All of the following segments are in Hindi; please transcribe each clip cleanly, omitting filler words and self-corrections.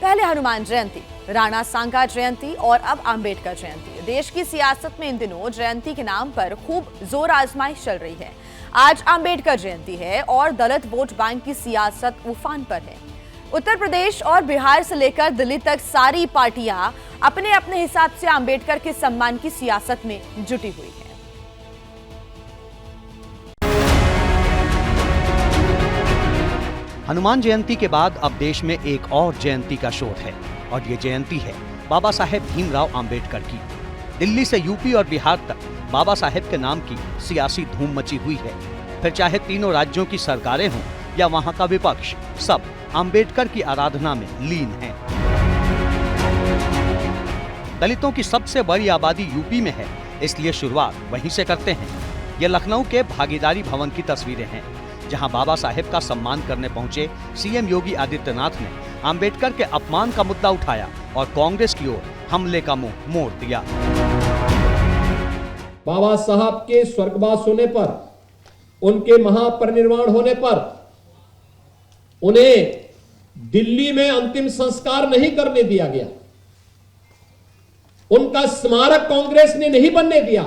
पहले हनुमान जयंती, राणा सांगा जयंती और अब अंबेडकर जयंती। देश की सियासत में इन दिनों जयंती के नाम पर खूब जोर आजमाइश चल रही है। आज अंबेडकर जयंती है और दलित वोट बैंक की सियासत उफान पर है। उत्तर प्रदेश और बिहार से लेकर दिल्ली तक सारी पार्टियां अपने अपने हिसाब से अंबेडकर के सम्मान की सियासत में जुटी हुई है। हनुमान जयंती के बाद अब देश में एक और जयंती का शोर है और ये जयंती है बाबा साहेब भीमराव अंबेडकर की। दिल्ली से यूपी और बिहार तक बाबा साहेब के नाम की सियासी धूम मची हुई है। फिर चाहे तीनों राज्यों की सरकारें हों या वहां का विपक्ष, सब अंबेडकर की आराधना में लीन हैं। दलितों की सबसे बड़ी आबादी यूपी में है, इसलिए शुरुआत वहीं से करते हैं। ये लखनऊ के भागीदारी भवन की तस्वीरें हैं, जहां बाबा साहेब का सम्मान करने पहुंचे सीएम योगी आदित्यनाथ ने अंबेडकर के अपमान का मुद्दा उठाया और कांग्रेस की ओर हमले का मुंह मोड़ दिया। बाबा साहब के स्वर्गवास होने पर, उनके महापरिनिर्वाण होने पर उन्हें दिल्ली में अंतिम संस्कार नहीं करने दिया गया। उनका स्मारक कांग्रेस ने नहीं बनने दिया।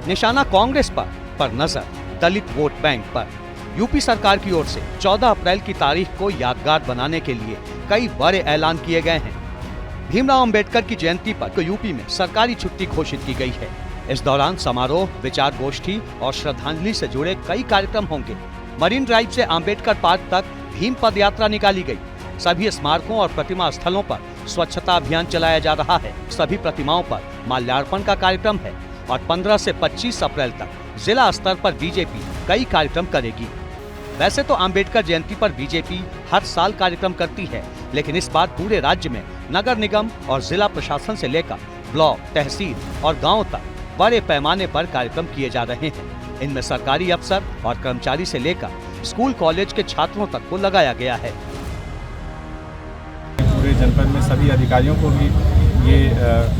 निशाना कांग्रेस पर नजर दलित वोट बैंक पर। यूपी सरकार की ओर से 14 अप्रैल की तारीख को यादगार बनाने के लिए कई बड़े ऐलान किए गए हैं। भीमराव अंबेडकर की जयंती पर तो यूपी में सरकारी छुट्टी घोषित की गई है। इस दौरान समारोह, विचार गोष्ठी और श्रद्धांजलि से जुड़े कई कार्यक्रम होंगे। मरीन ड्राइव से अंबेडकर पार्क तक भीम पद यात्रा निकाली गई। सभी स्मारकों और प्रतिमा स्थलों पर स्वच्छता अभियान चलाया जा रहा है। सभी प्रतिमाओं पर माल्यार्पण का कार्यक्रम है और 15 से 25 अप्रैल तक जिला स्तर पर बीजेपी कई कार्यक्रम करेगी। वैसे तो अंबेडकर जयंती पर बीजेपी हर साल कार्यक्रम करती है, लेकिन इस बार पूरे राज्य में नगर निगम और जिला प्रशासन से लेकर ब्लॉक, तहसील और गांव तक बड़े पैमाने पर कार्यक्रम किए जा रहे हैं। इनमें सरकारी अफसर और कर्मचारी से लेकर स्कूल कॉलेज के छात्रों तक को लगाया गया है। पूरे जनपद में सभी अधिकारियों को भी ये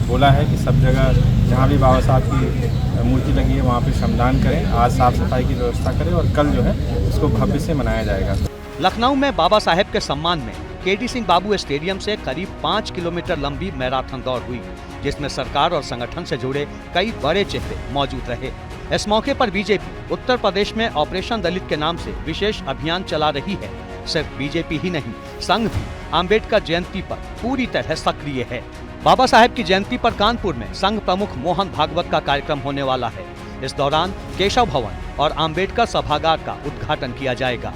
बोला है कि सब जगह जहाँ भी बाबा साहब की मूर्ति लगी है वहाँ पे श्रमदान करें, आज साफ सफाई की व्यवस्था करें और कल जो है इसको भव्य से मनाया जाएगा। लखनऊ में बाबा साहेब के सम्मान में केडी सिंह बाबू स्टेडियम से करीब 5 किलोमीटर लंबी मैराथन दौड़ हुई, जिसमें सरकार और संगठन से जुड़े कई बड़े चेहरे मौजूद रहे। इस मौके पर बीजेपी उत्तर प्रदेश में ऑपरेशन दलित के नाम से विशेष अभियान चला रही है। सिर्फ बीजेपी ही नहीं, संघ भी अंबेडकर जयंती पर पूरी तरह सक्रिय है। बाबा साहेब की जयंती पर कानपुर में संघ प्रमुख मोहन भागवत का कार्यक्रम होने वाला है। इस दौरान केशव भवन और अंबेडकर सभागार का उद्घाटन किया जाएगा।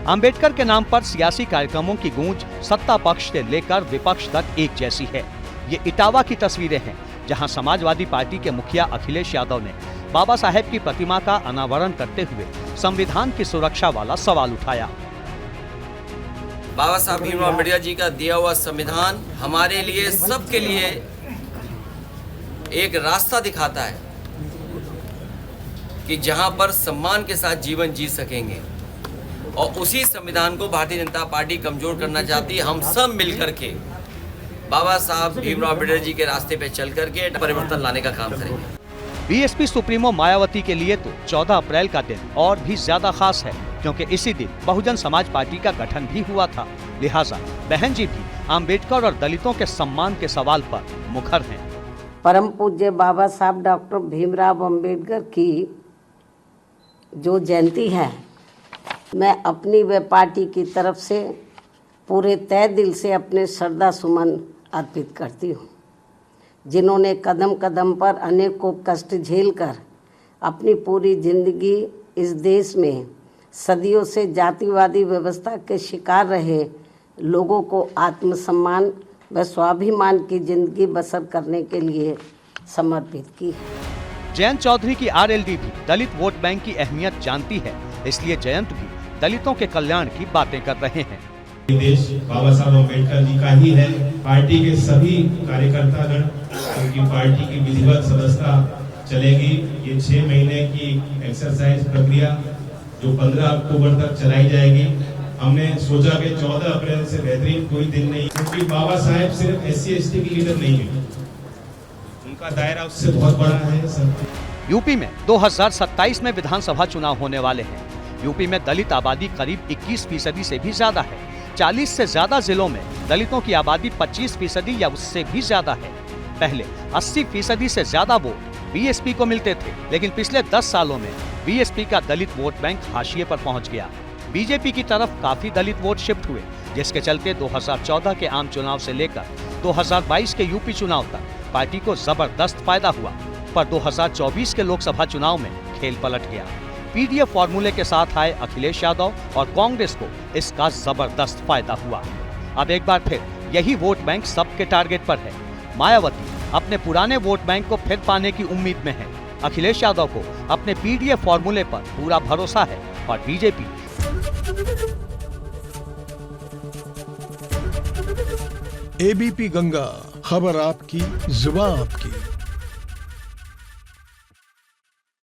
अंबेडकर के नाम पर सियासी कार्यक्रमों की गूंज सत्ता पक्ष से लेकर विपक्ष तक एक जैसी है। ये इटावा की तस्वीरें हैं, जहां समाजवादी पार्टी के मुखिया अखिलेश यादव ने बाबा साहेब की प्रतिमा का अनावरण करते हुए संविधान की सुरक्षा वाला सवाल उठाया। बाबा साहब भीमराव अम्बेडकर जी का दिया हुआ संविधान हमारे लिए, सबके लिए एक रास्ता दिखाता है कि जहां पर सम्मान के साथ जीवन जी सकेंगे, और उसी संविधान को भारतीय जनता पार्टी कमजोर करना चाहती है। हम सब मिलकर के बाबा साहब भीमराव अम्बेडकर जी के रास्ते पे चल करके परिवर्तन लाने का काम करेंगे। बीएसपी सुप्रीमो मायावती के लिए तो 14 अप्रैल का दिन और भी ज्यादा खास है, क्योंकि इसी दिन बहुजन समाज पार्टी का गठन भी हुआ था। लिहाजा बहन जी भी अंबेडकर और दलितों के सम्मान के सवाल पर मुखर हैं। परम पूज्य बाबा साहब डॉक्टर भीमराव अंबेडकर की जो जयंती है, मैं अपनी व पार्टी की तरफ से पूरे तहे दिल से अपने श्रद्धा सुमन अर्पित करती हूँ। जिन्होंने कदम कदम पर अनेकों कष्ट झेलकर अपनी पूरी जिंदगी इस देश में सदियों से जातिवादी व्यवस्था के शिकार रहे लोगों को आत्मसम्मान व स्वाभिमान की जिंदगी बसर करने के लिए समर्पित की है। जयंत चौधरी की आरएलडी भी दलित वोट बैंक की अहमियत जानती है, इसलिए जयंत भी दलितों के कल्याण की बातें कर रहे हैं। देश बाबा साहब अम्बेडकर जी का ही है। पार्टी के सभी कार्यकर्तागण, क्योंकि पार्टी की विधिवत सदस्यता चलेगी। ये 6 महीने की एक्सरसाइज प्रक्रिया जो 15 अक्टूबर तक चलाई जाएगी। हमने सोचा कि 14 अप्रैल से बेहतरीन कोई दिन नहीं, क्योंकि बाबा साहेब सिर्फ SC/ST की लीडर नहीं है, उनका दायरा उससे बहुत बड़ा है। यूपी में 2027 में विधानसभा चुनाव होने वाले हैं। यूपी में दलित आबादी करीब 21% से भी ज्यादा है। 40 से ज्यादा जिलों में दलितों की आबादी 25% या उससे भी ज्यादा है। पहले 80% से ज्यादा वोट बीएसपी को मिलते थे, लेकिन पिछले 10 सालों में बीएसपी का दलित वोट बैंक हाशिए पर पहुंच गया। बीजेपी की तरफ काफी दलित वोट शिफ्ट हुए, जिसके चलते 2014 के आम चुनाव से लेकर 2022 के यूपी चुनाव तक पार्टी को जबरदस्त फायदा हुआ। पर 2024 के लोकसभा चुनाव में खेल पलट गया। पीडीएफ फॉर्मूले के साथ आए अखिलेश यादव और कांग्रेस को इसका जबरदस्त फायदा हुआ। अब एक बार फिर यही वोट बैंक सबके टारगेट पर है। मायावती अपने पुराने वोट बैंक को फिर पाने की उम्मीद में है। अखिलेश यादव को अपने पीडीएफ फॉर्मूले पर पूरा भरोसा है और बीजेपी एबीपी गंगा, खबर आपकी, जुबान आपकी।